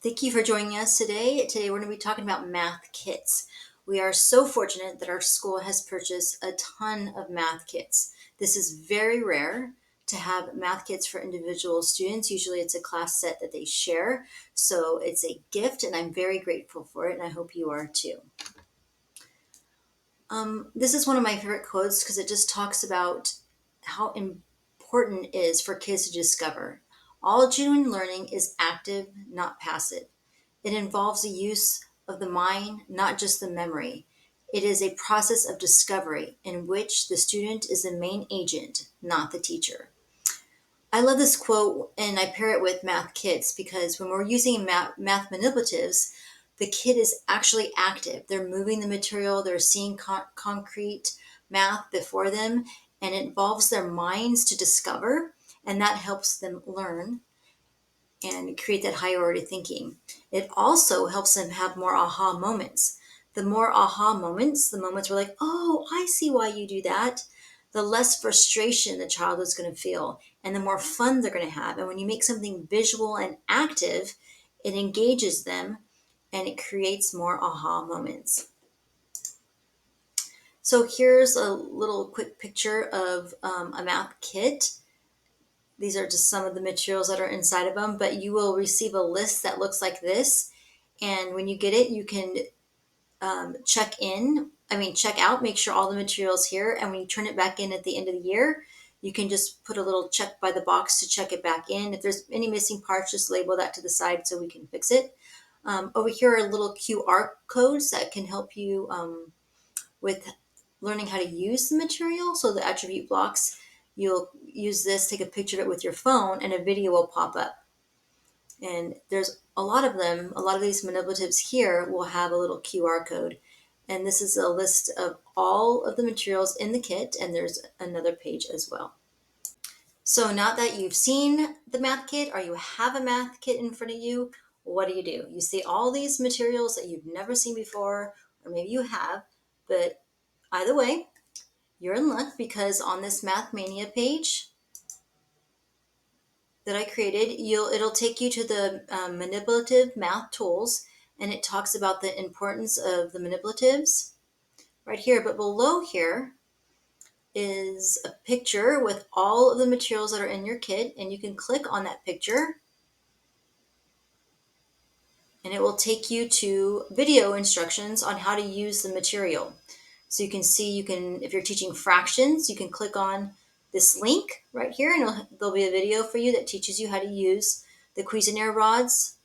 Thank you for joining us today. Today we're going to be talking about math kits. We are so fortunate that our school has purchased a ton of math kits. This is very rare to have math kits for individual students. Usually it's a class set that they share. So it's a gift and I'm very grateful for it and I hope you are too. This is one of my favorite quotes because it just talks about how important it is for kids to discover. All genuine learning is active, not passive. It involves the use of the mind, not just the memory. It is a process of discovery in which the student is the main agent, not the teacher. I love this quote and I pair it with math kits because when we're using math manipulatives, the kid is actually active. They're moving the material, they're seeing concrete math before them, and it involves their minds to discover, and that helps them learn and create that higher order thinking. It also helps them have more aha moments. The more aha moments, the moments where like, oh, I see why you do that, the less frustration the child is going to feel and the more fun they're going to have. And when you make something visual and active, it engages them and it creates more aha moments. So here's a little quick picture of a math kit. These are just some of the materials that are inside of them, but you will receive a list that looks like this. And when you get it, you can check out, make sure all the materials here. And when you turn it back in at the end of the year, you can just put a little check by the box to check it back in. If there's any missing parts, just label that to the side so we can fix it. Over here are little QR codes that can help you with learning how to use the material. So the attribute blocks, you'll use this, take a picture of it with your phone, and a video will pop up. And there's a lot of them. A lot of these manipulatives here will have a little QR code. And this is a list of all of the materials in the kit, and there's another page as well. So now that you've seen the math kit or you have a math kit in front of you, what do? You see all these materials that you've never seen before, or maybe you have, but either way, you're in luck because on this Math Mania page that I created, it'll take you to the manipulative math tools, and it talks about the importance of the manipulatives right here. But below here is a picture with all of the materials that are in your kit, and you can click on that picture and it will take you to video instructions on how to use the material. So you can see, if you're teaching fractions, you can click on this link right here and there'll be a video for you that teaches you how to use the Cuisenaire rods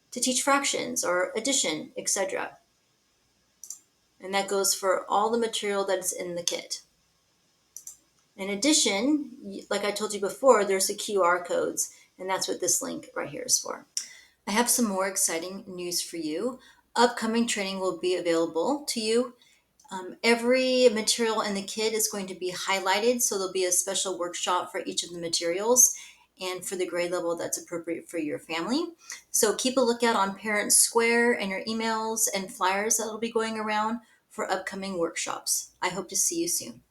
to teach fractions or addition, etc. And that goes for all the material that's in the kit. In addition, like I told you before, there's the QR codes, and that's what this link right here is for. I have some more exciting news for you. Upcoming training will be available to you. Every material in the kit is going to be highlighted, so there'll be a special workshop for each of the materials and for the grade level that's appropriate for your family. So keep a lookout on Parent Square and your emails and flyers that will be going around for upcoming workshops. I hope to see you soon.